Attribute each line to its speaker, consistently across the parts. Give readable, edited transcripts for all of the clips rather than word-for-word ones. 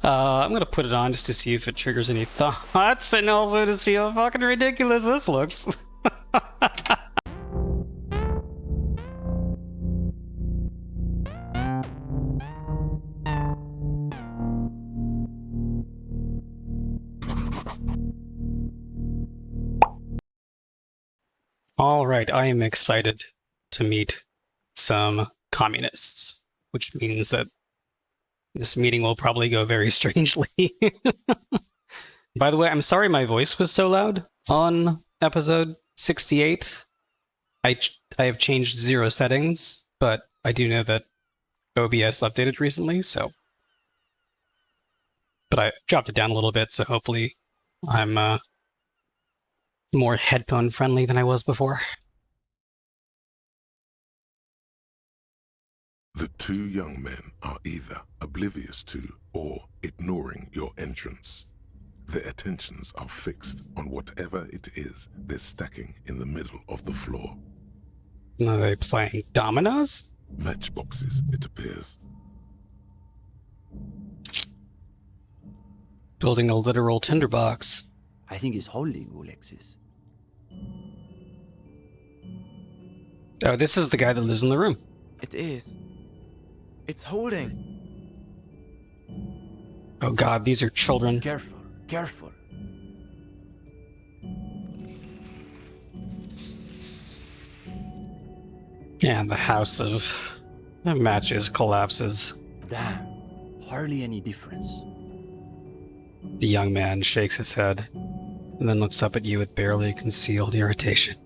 Speaker 1: I'm gonna put it on just to see if it triggers any thoughts, and also to see how fucking ridiculous this looks. Alright, I am excited to meet some communists, which means that this meeting will probably go very strangely. By the way, I'm sorry my voice was so loud on episode 68. I have changed 0 settings, but I do know that OBS updated recently, so... But I dropped it down a little bit, so hopefully I'm more headphone friendly than I was before.
Speaker 2: The 2 young men are either oblivious to or ignoring your entrance. Their attentions are fixed on whatever it is they're stacking in the middle of the floor.
Speaker 1: Are they playing dominoes?
Speaker 2: Matchboxes, it appears.
Speaker 1: Building a literal tinderbox.
Speaker 3: I think it's holding, Alexis.
Speaker 1: Oh, this is the guy that lives in the room.
Speaker 4: It is. It's holding.
Speaker 1: Oh god, these are children.
Speaker 3: Careful, careful.
Speaker 1: And the house of matches collapses.
Speaker 3: Damn, hardly any difference.
Speaker 1: The young man shakes his head and then looks up at you with barely concealed irritation.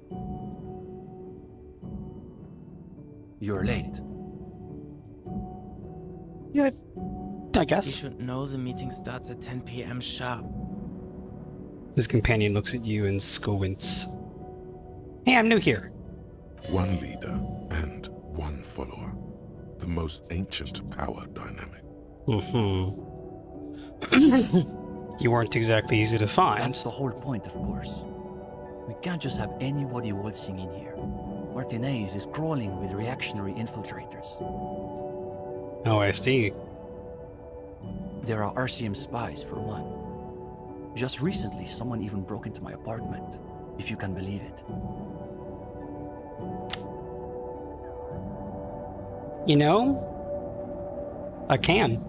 Speaker 3: You're late.
Speaker 1: Yeah, I
Speaker 4: You
Speaker 1: guess.
Speaker 4: should know the meeting starts at 10 p.m. sharp.
Speaker 1: His companion looks at you and squints. Hey, I'm new here.
Speaker 2: One leader and one follower. The most ancient power dynamic.
Speaker 1: Mm-hmm. You weren't exactly easy to find.
Speaker 3: That's the whole point, of course. We can't just have anybody waltzing in here. Martinez is crawling with reactionary infiltrators.
Speaker 1: Oh, I see.
Speaker 3: There are RCM spies, for one. Just recently, someone even broke into my apartment, if you can believe it.
Speaker 1: You know, I can.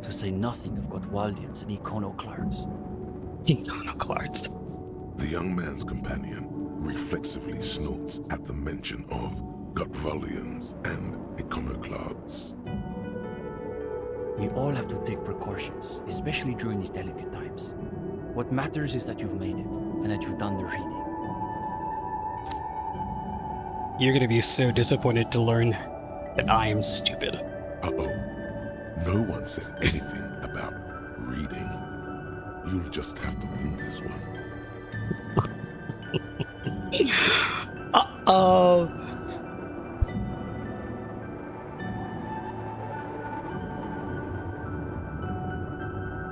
Speaker 3: To say nothing of Gottwaldians and iconoclasts.
Speaker 1: Iconoclasts.
Speaker 2: The young man's companion reflexively snorts at the mention of Gottwaldians and iconoclasts.
Speaker 3: We all have to take precautions, especially during these delicate times. What matters is that you've made it, and that you've done the reading.
Speaker 1: You're gonna be so disappointed to learn that I am stupid.
Speaker 2: Uh-oh. No one said anything about reading. You'll just have to win this one.
Speaker 1: Uh-oh.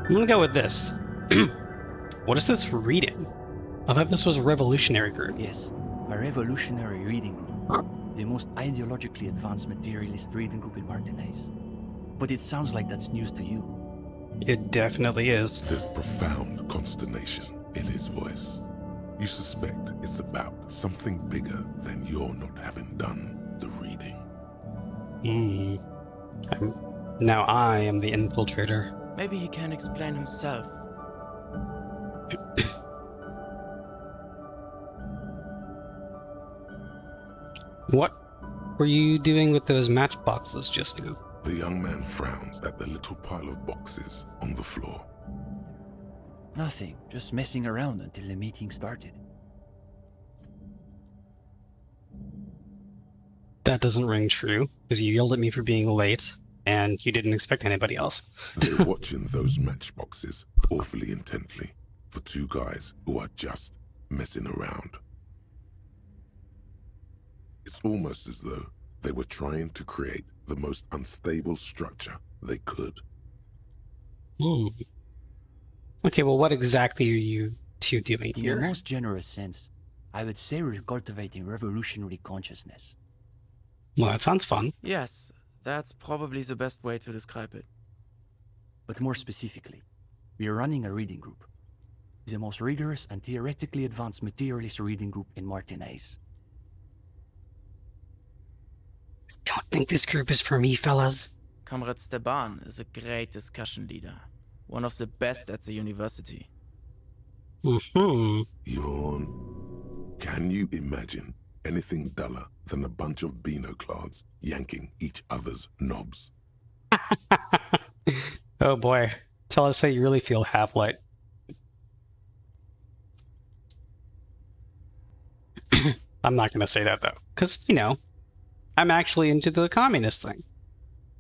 Speaker 1: I'm gonna go with this. What is this reading? I thought this was a revolutionary group.
Speaker 3: Yes, a revolutionary reading group. The most ideologically advanced materialist reading group in Martinez. But it sounds like that's news to you.
Speaker 1: It definitely is.
Speaker 2: There's profound consternation in his voice. You suspect it's about something bigger than your not having done the reading.
Speaker 1: Now I am the infiltrator.
Speaker 4: Maybe he can explain himself.
Speaker 1: What were you doing with those matchboxes just now?
Speaker 2: The young man frowns at the little pile of boxes on the floor.
Speaker 3: Nothing, just messing around until the meeting started.
Speaker 1: That doesn't ring true, because you yelled at me for being late, and you didn't expect anybody else.
Speaker 2: They're watching those matchboxes awfully intently for 2 guys who are just messing around. It's almost as though they were trying to create the most unstable structure they could.
Speaker 1: Okay, well, what exactly are you 2 doing
Speaker 3: In
Speaker 1: here?
Speaker 3: the most generous sense, I would say we're cultivating revolutionary consciousness.
Speaker 1: Well, that sounds fun.
Speaker 4: Yes, that's probably the best way to describe it.
Speaker 3: But more specifically, we are running a reading group. It's the most rigorous and theoretically advanced materialist reading group in Martinaise.
Speaker 1: Don't think this group is for me, fellas.
Speaker 4: Comrade Steban is a great discussion leader. One of the best at the university.
Speaker 1: Mm-hmm.
Speaker 2: Yawn. Can you imagine anything duller than a bunch of Beano-clads yanking each other's knobs?
Speaker 1: Oh boy. Tell us how you really feel, Half-Light. I'm not going to say that, though. Because, you know, I'm actually into the communist thing.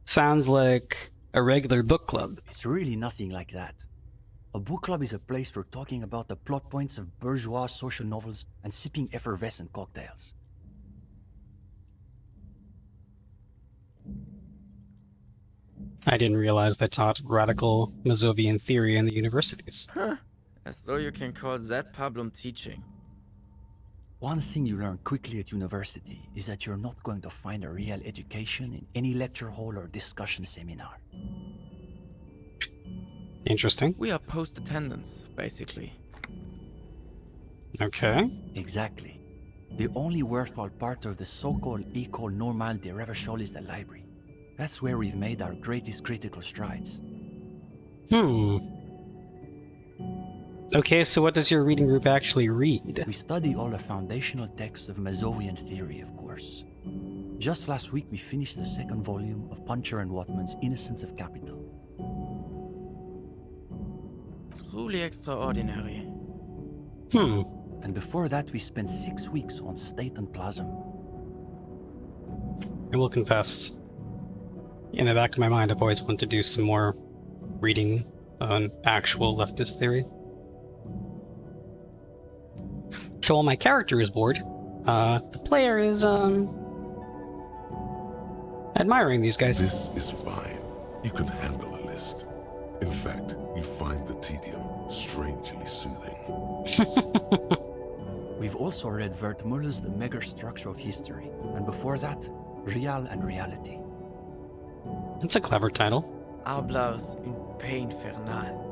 Speaker 1: Sounds like a regular book club.
Speaker 3: It's really nothing like that. A book club is a place for talking about the plot points of bourgeois social novels and sipping effervescent cocktails.
Speaker 1: I didn't realize they taught radical Mazovian theory in the universities.
Speaker 4: Huh. As though you can call that problem teaching.
Speaker 3: One thing you learn quickly at university is that you're not going to find a real education in any lecture hall or discussion seminar.
Speaker 1: Interesting.
Speaker 4: We are post-attendance, basically.
Speaker 1: Okay.
Speaker 3: Exactly. The only worthwhile part of the so-called École Normale de Revachol is the library. That's where we've made our greatest critical strides.
Speaker 1: Okay, so what does your reading group actually read?
Speaker 3: We study all the foundational texts of Mazovian theory, of course. Just last week we finished the second volume of Puncher and Watman's Innocence of Capital.
Speaker 4: Truly extraordinary.
Speaker 3: And before that we spent 6 weeks on State and Plasm.
Speaker 1: I will confess, in the back of my mind, I've always wanted to do some more reading on actual leftist theory. So while my character is bored, the player is, admiring these guys.
Speaker 2: This is fine. You can handle a list. In fact, you find the tedium strangely soothing.
Speaker 3: We've also read Wertmüller's The Megastructure of History, and before that, Real and Reality.
Speaker 1: That's a clever title.
Speaker 4: Arblar's Une Paix Infernale.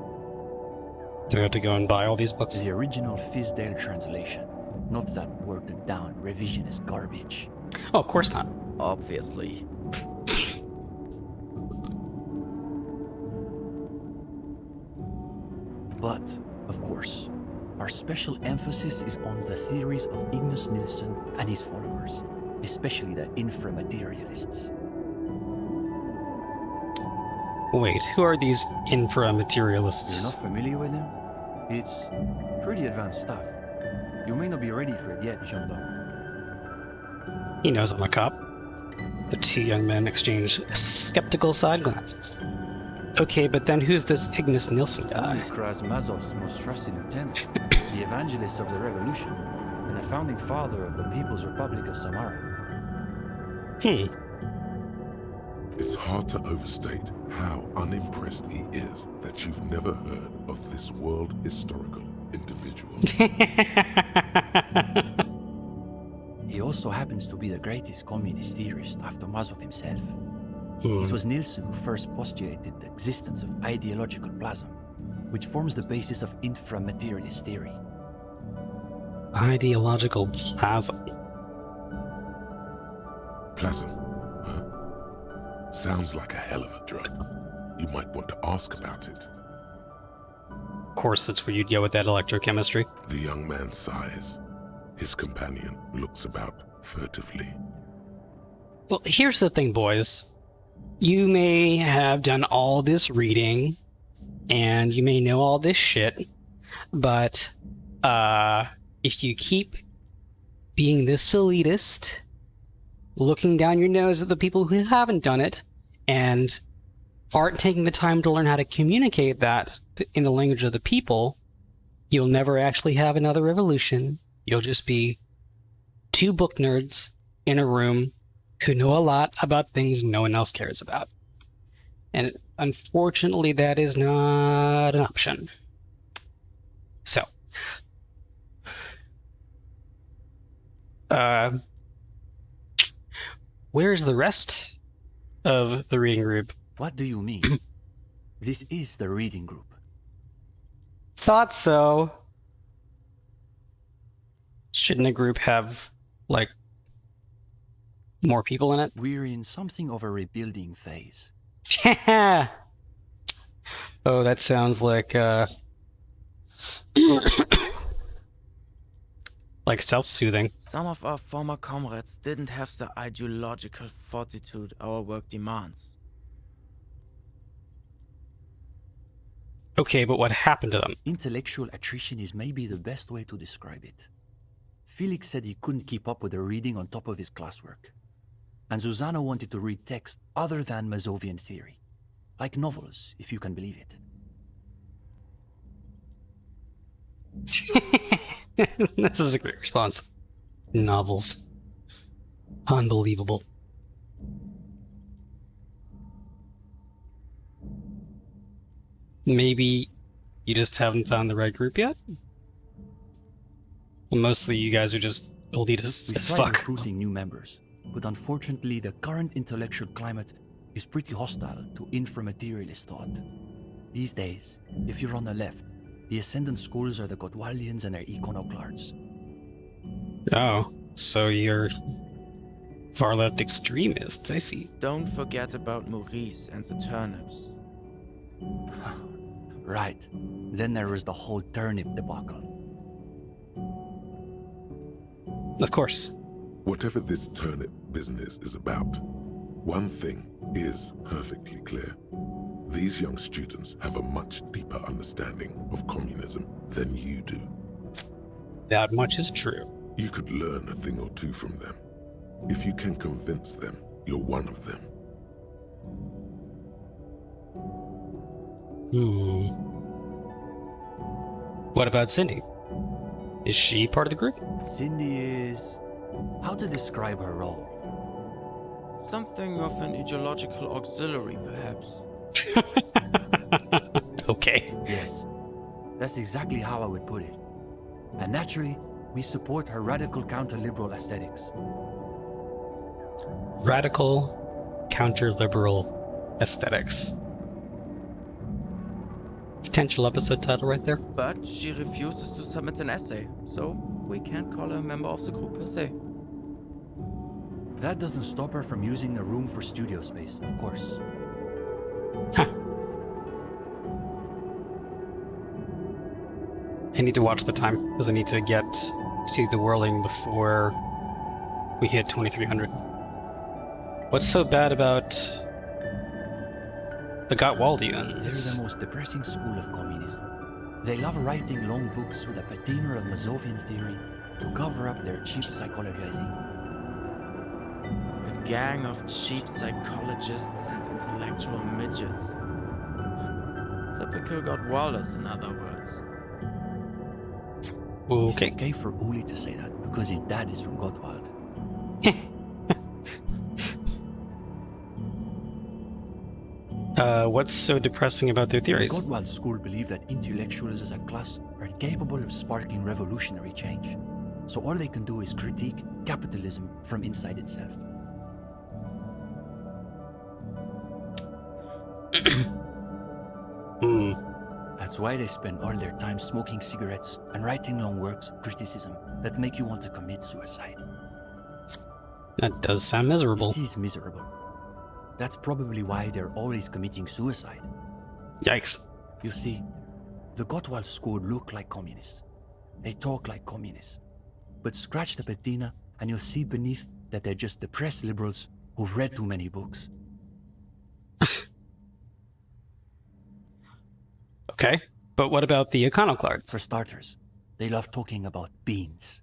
Speaker 1: Do we have to go and buy all these books?
Speaker 3: The original Fisdale translation, not that watered down revisionist garbage.
Speaker 1: Oh, of course not.
Speaker 4: Obviously.
Speaker 3: But, of course, our special emphasis is on the theories of Ignace Nilsson and his followers, especially the inframaterialists.
Speaker 1: Wait, who are these
Speaker 3: You're
Speaker 1: inframaterialists?
Speaker 3: not familiar with them? It's pretty advanced stuff. You may not be ready for it yet, Jean-Baptiste.
Speaker 1: He knows I'm a cop. The two young men exchange skeptical side glances. Okay, but then who's this Ignace Nilsson guy?
Speaker 3: Krasmazov's most trusted lieutenant, the evangelist of the revolution, and the founding father of the People's Republic of Samara.
Speaker 2: It's hard to overstate how unimpressed he is that you've never heard of this world historical individual.
Speaker 3: He also happens to be the greatest communist theorist after Mazov himself. It was Nilsson who first postulated the existence of ideological plasm, which forms the basis of inframaterialist theory.
Speaker 1: Ideological plasm.
Speaker 2: Plasm, huh? Sounds like a hell of a drug. You might want to ask about it.
Speaker 1: Of course, that's where you'd go with that electrochemistry.
Speaker 2: The young man sighs. His companion looks about furtively.
Speaker 1: Well, here's the thing, boys. You may have done all this reading, and you may know all this shit, but if you keep being this elitist, looking down your nose at the people who haven't done it, and aren't taking the time to learn how to communicate that in the language of the people, you'll never actually have another revolution. You'll just be two book nerds in a room who know a lot about things no one else cares about. And unfortunately, that is not an option. So, where's the rest of the reading group?
Speaker 3: What do you mean? This is the reading group.
Speaker 1: Thought so. Shouldn't a group have, like, more people in it?
Speaker 3: We're in something of a rebuilding phase.
Speaker 1: Oh, that sounds like, like self-soothing.
Speaker 4: Some of our former comrades didn't have the ideological fortitude our work demands.
Speaker 1: Okay, but what happened to them?
Speaker 3: Intellectual attrition is maybe the best way to describe it. Felix said he couldn't keep up with the reading on top of his classwork. And Susanna wanted to read text other than Mazovian theory. Like novels, if you can believe it.
Speaker 1: This is a great response. Novels. Unbelievable. Maybe you just haven't found the right group yet? Well, mostly you guys are just elitists
Speaker 3: We
Speaker 1: as
Speaker 3: tried
Speaker 1: fuck.
Speaker 3: recruiting new members, but unfortunately the current intellectual climate is pretty hostile to inframaterialist thought. These days, if you're on the left, the Ascendant schools are the Godwaldians and their iconoclasts.
Speaker 1: Oh, so you're far-left extremists, I see.
Speaker 4: Don't forget about Maurice and the turnips.
Speaker 3: Right. Then there was the whole turnip debacle.
Speaker 1: Of course.
Speaker 2: Whatever this turnip business is about, one thing is perfectly clear. These young students have a much deeper understanding of communism than you do.
Speaker 1: That much is true.
Speaker 2: You could learn a thing or two from them. If you can convince them you're one of them.
Speaker 1: What about Cindy? Is she part of the group?
Speaker 3: Cindy is... how to describe her role?
Speaker 4: Something of an ideological auxiliary, perhaps.
Speaker 1: Okay.
Speaker 3: Yes. That's exactly how I would put it. And naturally, we support her radical counter-liberal aesthetics.
Speaker 1: Radical, counter-liberal aesthetics. Potential episode title right there.
Speaker 4: But she refuses to submit an essay, so we can't call her a member of the group per se.
Speaker 3: That doesn't stop her from using the room for studio space, of course.
Speaker 1: Huh. I need to watch the time, because I need to get to the whirling before we hit 2300. What's so bad about the
Speaker 3: They're
Speaker 1: Gottwaldians?
Speaker 3: the most depressing school of communism. They love writing long books with a patina of Mazovian theory to cover up their cheap psychologizing.
Speaker 4: A gang of cheap psychologists and intellectual midgets. Typical Gottwalders, in other words.
Speaker 1: Okay.
Speaker 3: It's okay for Uli to say that, because his dad is from Gottwald.
Speaker 1: What's so depressing about their
Speaker 3: The
Speaker 1: theories?
Speaker 3: Gottwald school believe that intellectuals as a class are capable of sparking revolutionary change. So all they can do is critique capitalism from inside itself. That's why they spend all their time smoking cigarettes and writing long works of criticism that make you want to commit suicide.
Speaker 1: That does sound miserable.
Speaker 3: It is miserable. That's probably why they're always committing suicide.
Speaker 1: Yikes.
Speaker 3: You see, the Gottwald school look like communists. They talk like communists. But scratch the patina and you'll see beneath that they're just depressed liberals who've read too many books.
Speaker 1: Okay, but what about the iconoclasts?
Speaker 3: For starters, they love talking about beans.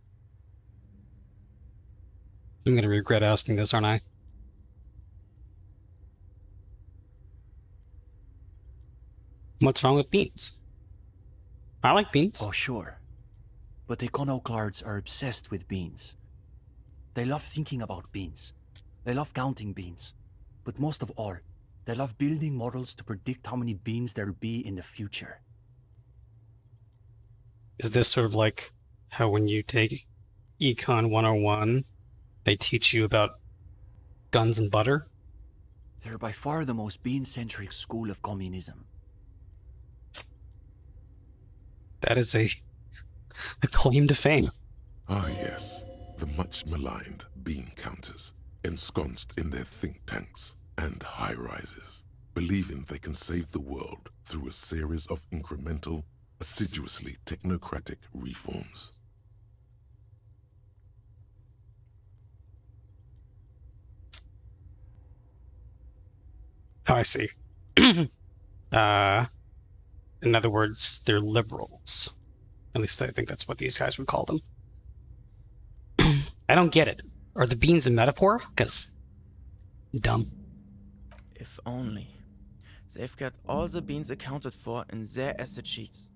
Speaker 1: I'm gonna regret asking this, aren't I? What's wrong with beans? I like beans.
Speaker 3: Oh, sure. But iconoclasts are obsessed with beans. They love thinking about beans. They love counting beans. But most of all, they love building models to predict how many beans there'll be in the future.
Speaker 1: Is this sort of like how when you take Econ 101, they teach you about guns and butter?
Speaker 3: They're by far the most bean-centric school of communism.
Speaker 1: That is a claim to fame.
Speaker 2: Ah, yes, the much maligned bean counters, ensconced in their think tanks and high rises, believing they can save the world through a series of incremental, assiduously technocratic reforms.
Speaker 1: Oh, I see. In other words, they're liberals. At least I think that's what these guys would call them. I don't get it. Are the beans a metaphor? Because dumb.
Speaker 4: If only. They've got all the beans accounted for in their asset sheets,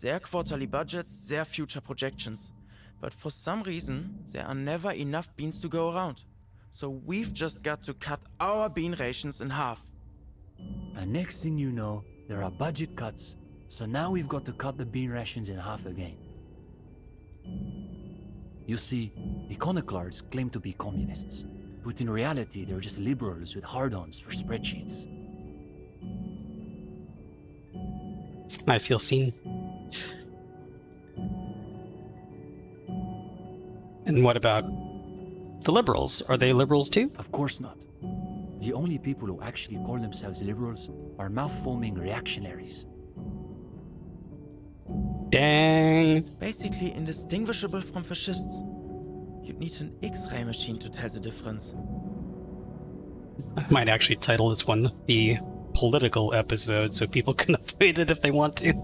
Speaker 4: their quarterly budgets, their future projections. But for some reason, there are never enough beans to go around. So we've just got to cut our bean rations in half.
Speaker 3: And next thing you know, there are budget cuts, so now we've got to cut the bean rations in half again. You see, iconoclasts claim to be communists, but in reality they're just liberals with hard-ons for spreadsheets.
Speaker 1: I feel seen. And what about the liberals? Are they liberals too?
Speaker 3: Of course not. The only people who actually call themselves liberals are mouth-foaming reactionaries.
Speaker 1: Dang.
Speaker 4: Basically indistinguishable from fascists. You'd need an X-ray machine to tell the difference.
Speaker 1: I might actually title this one the political episode so people can avoid it if they want to.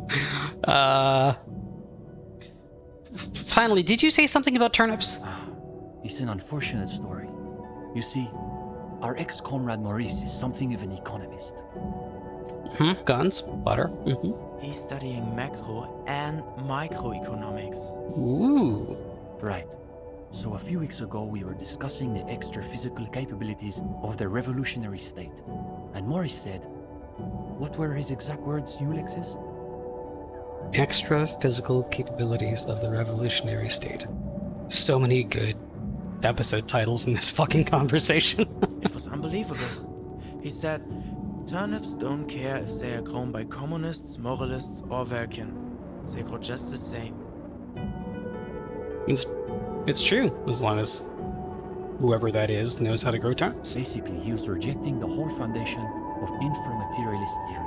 Speaker 1: Finally, did you say something about turnips?
Speaker 3: It's an unfortunate story. You see, our ex-comrade Maurice is something of an economist.
Speaker 1: Guns, butter.
Speaker 4: He's studying macro and microeconomics.
Speaker 1: Ooh.
Speaker 3: Right. So a few weeks ago we were discussing the extra physical capabilities of the revolutionary state. And Maurice said, what were his exact words, Ulexis?
Speaker 1: Extra physical capabilities of the revolutionary state. So many good episode titles in this fucking conversation.
Speaker 4: It was unbelievable. He said, turnips don't care if they are grown by communists, moralists, or Vulcan. They grow just the same.
Speaker 1: It's true, as long as whoever that is knows how to grow turnips.
Speaker 3: Basically, he was rejecting the whole foundation of inframaterialist theory.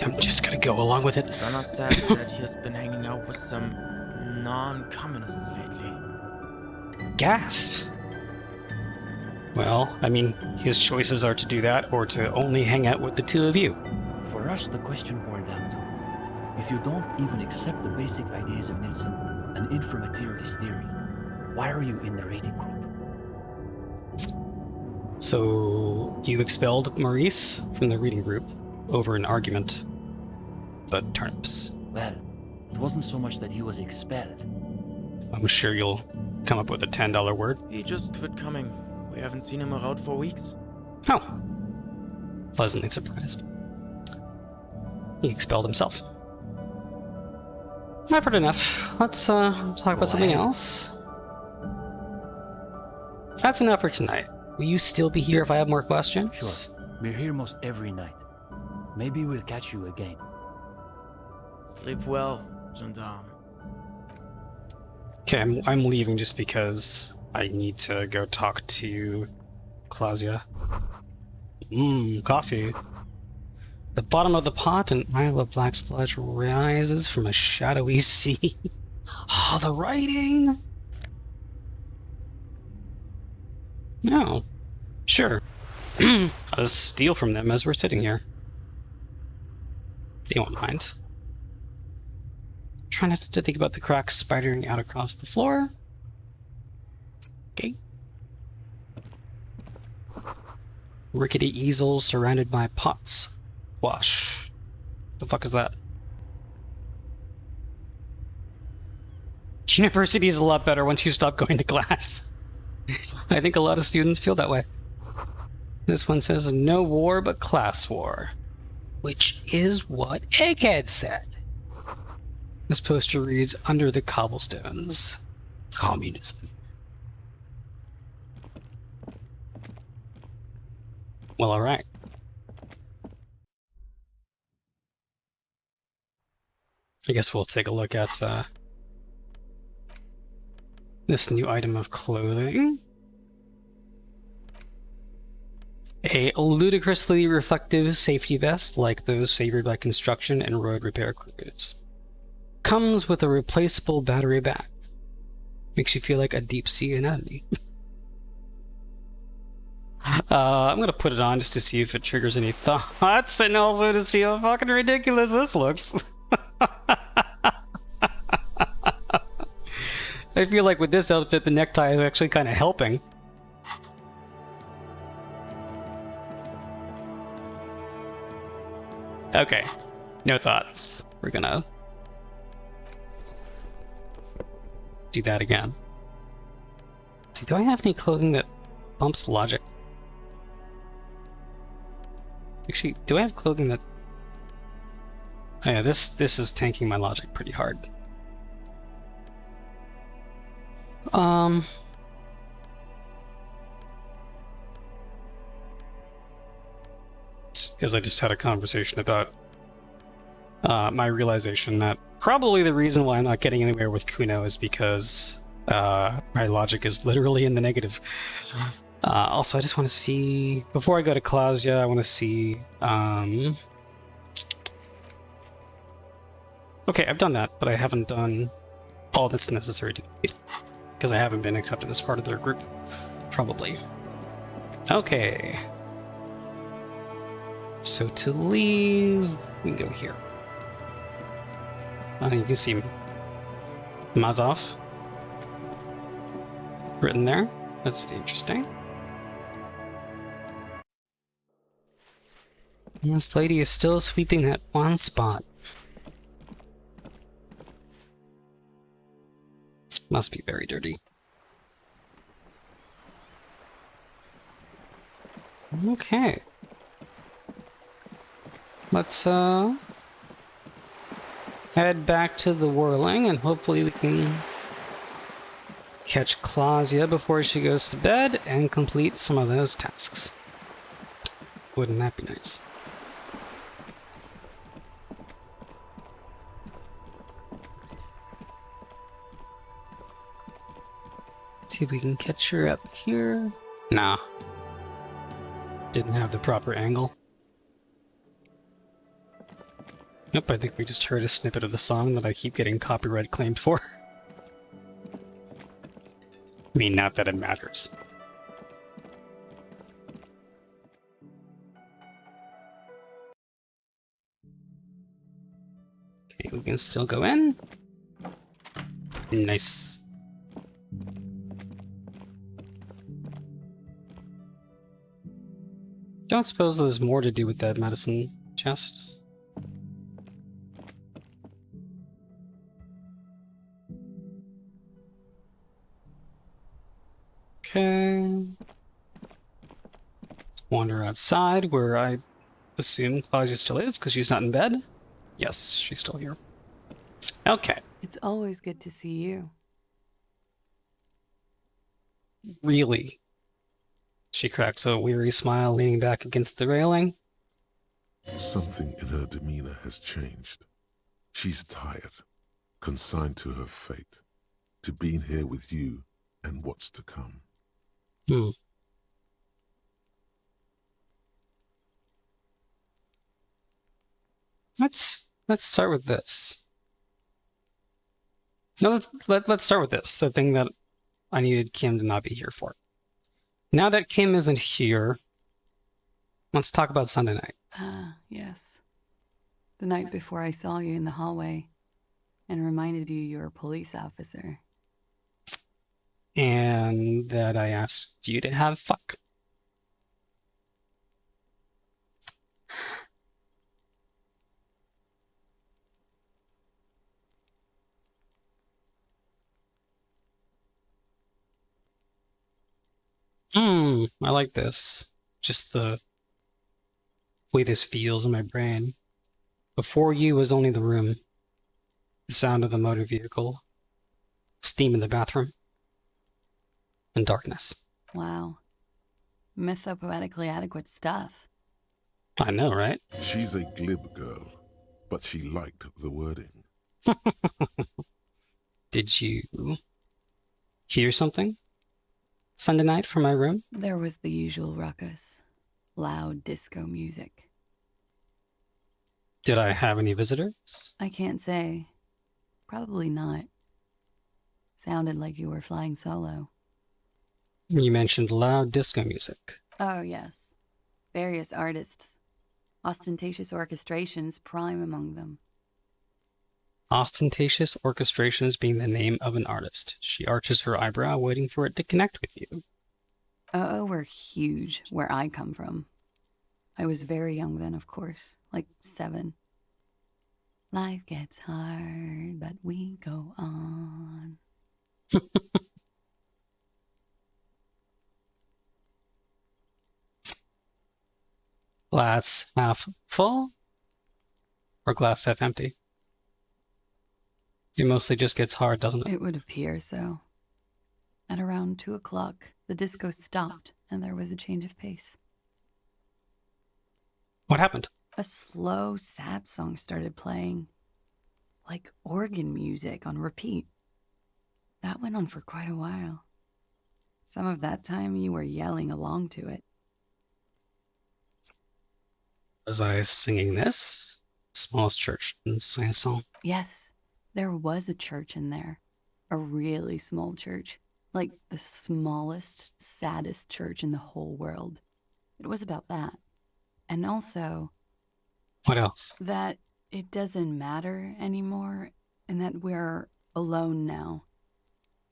Speaker 1: I'm just gonna go along with it.
Speaker 4: Donner said that he has been hanging out with some non-communists lately.
Speaker 1: Gasp. Well, I mean, his choices are to do that or to only hang out with the two of you.
Speaker 3: For us, the question boiled down to, if you don't even accept the basic ideas of Nielsen and inframaterialist theory, why are you in the rating group?
Speaker 1: So, you expelled Maurice from the reading group over an argument about turnips.
Speaker 3: Well, it wasn't so much that he was expelled.
Speaker 1: I'm sure you'll come up with a $10 word.
Speaker 4: He just quit coming. We haven't seen him around for weeks.
Speaker 1: Oh. Pleasantly surprised. He expelled himself. I've heard enough. Let's talk about something else. That's enough for tonight. Will you still be here if I have more questions?
Speaker 3: Sure. We're here most every night. Maybe we'll catch you again.
Speaker 4: Sleep well, gendarme.
Speaker 1: Okay, I'm leaving just because I need to go talk to Klassje. Coffee. The bottom of the pot, an isle of black sludge rises from a shadowy sea. Oh, the writing! No. Sure. I'll just steal from them as we're sitting here. They won't mind. Try not to think about the cracks spidering out across the floor. Okay. Rickety easels surrounded by pots. Wash. The fuck is that? University is a lot better once you stop going to class. I think a lot of students feel that way. This one says, no war but class war. Which is what Egghead said. This poster reads, under the cobblestones. Communism. Well, alright. I guess we'll take a look at this new item of clothing. A ludicrously reflective safety vest like those favored by construction and road repair crews. Comes with a replaceable battery back. Makes you feel like a deep sea anemone. I'm gonna put it on just to see if it triggers any thoughts, and also to see how fucking ridiculous this looks. I feel like with this outfit, the necktie is actually kind of helping. Okay, no thoughts. We're gonna do that again. Let's see, do I have any clothing that bumps logic? Actually, do I have clothing that... Oh yeah, this is tanking my logic pretty hard. Because I just had a conversation about my realization that probably the reason why I'm not getting anywhere with Kuno is because my logic is literally in the negative. Also, I just want to see, before I go to Klassje, I want to see... Okay, I've done that, but I haven't done all that's necessary to do, because I haven't been accepted as part of their group. Probably. Okay. So to leave, we can go here. You can see Mazov written there. That's interesting. And this lady is still sweeping that one spot. Must be very dirty. Okay. Let's head back to the whirling, and hopefully we can catch Klassje before she goes to bed and complete some of those tasks. Wouldn't that be nice? See if we can catch her up here. Nah. Didn't have the proper angle. Nope, I think we just heard a snippet of the song that I keep getting copyright claimed for. I mean, not that it matters. Okay, we can still go in. Nice. Don't suppose there's more to do with that medicine chest. Okay. Wander outside, where I assume Klassje still is, because she's not in bed. Yes, she's still here. Okay.
Speaker 5: It's always good to see you.
Speaker 1: Really? She cracks a weary smile, leaning back against the railing.
Speaker 2: Something in her demeanor has changed. She's tired, consigned to her fate, to being here with you and what's to come.
Speaker 1: Let's start with this. No, let's start with this. The thing that I needed Kim to not be here for. Now that Kim isn't here, let's talk about Sunday night.
Speaker 5: Ah, yes. The night before I saw you in the hallway and reminded you're a police officer.
Speaker 1: And that I asked you to have fuck. I like this. Just the way this feels in my brain. Before you was only the room, the sound of the motor vehicle, steam in the bathroom, and darkness.
Speaker 5: Wow. Mythopoetically adequate stuff.
Speaker 1: I know, right?
Speaker 2: She's a glib girl, but she liked the wording.
Speaker 1: Did you hear something Sunday night from my room?
Speaker 5: There was the usual ruckus. Loud disco music.
Speaker 1: Did I have any visitors?
Speaker 5: I can't say. Probably not. Sounded like you were flying solo.
Speaker 1: You mentioned loud disco music.
Speaker 5: Oh, yes. Various artists. Ostentatious orchestrations prime among them.
Speaker 1: Ostentatious orchestrations being the name of an artist. She arches her eyebrow, waiting for it to connect with you.
Speaker 5: Were huge where I come from. I was very young then, of course, like 7. Life gets hard, but we go on.
Speaker 1: Glass half full or glass half empty? It mostly just gets hard, doesn't it?
Speaker 5: It would appear so. At around 2 o'clock, the disco stopped and there was a change of pace.
Speaker 1: What happened?
Speaker 5: A slow, sad song started playing, like organ music on repeat. That went on for quite a while. Some of that time you were yelling along to it.
Speaker 1: Was I singing this? Smallest church in Saint-Saëns.
Speaker 5: Yes, there was a church in there. A really small church. Like the smallest, saddest church in the whole world. It was about that. And also
Speaker 1: What else?
Speaker 5: that it doesn't matter anymore and that we're alone now.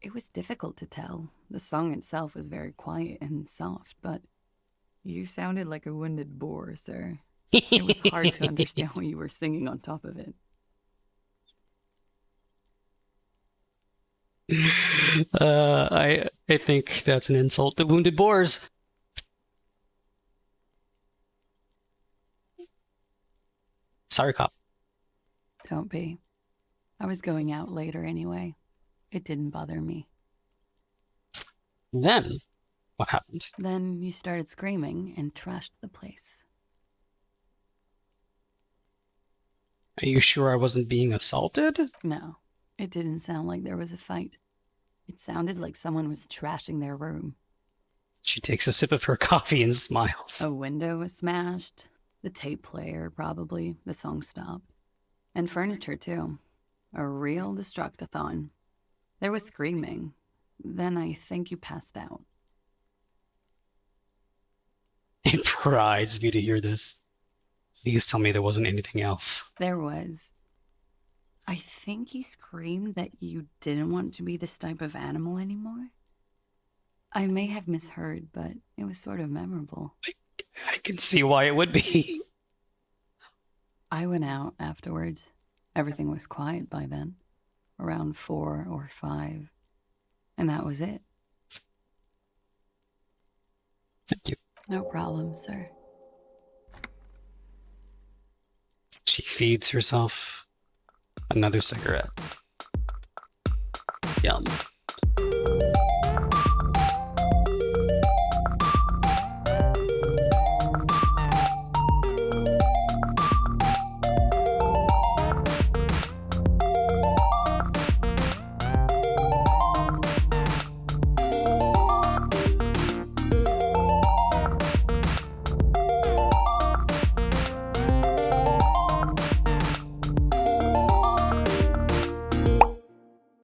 Speaker 5: It was difficult to tell. The song itself was very quiet and soft, but you sounded like a wounded boar, sir. It was hard to understand what you were singing on top of it.
Speaker 1: I think that's an insult to wounded boars. Sorry, cop.
Speaker 5: Don't be. I was going out later anyway. It didn't bother me.
Speaker 1: Then, what happened?
Speaker 5: Then you started screaming and trashed the place.
Speaker 1: Are you sure I wasn't being assaulted?
Speaker 5: No, it didn't sound like there was a fight. It sounded like someone was trashing their room.
Speaker 1: She takes a sip of her coffee and smiles.
Speaker 5: A window was smashed. The tape player, probably. The song stopped. And furniture, too. A real destructathon. There was screaming. Then I think you passed out.
Speaker 1: It prides me to hear this. Please tell me there wasn't anything else.
Speaker 5: There was. I think you screamed that you didn't want to be this type of animal anymore. I may have misheard, but it was sort of memorable.
Speaker 1: I can see why it would be.
Speaker 5: I went out afterwards. Everything was quiet by then. Around 4 or 5. And that was it.
Speaker 1: Thank you.
Speaker 5: No problem, sir.
Speaker 1: She feeds herself another cigarette. Yum.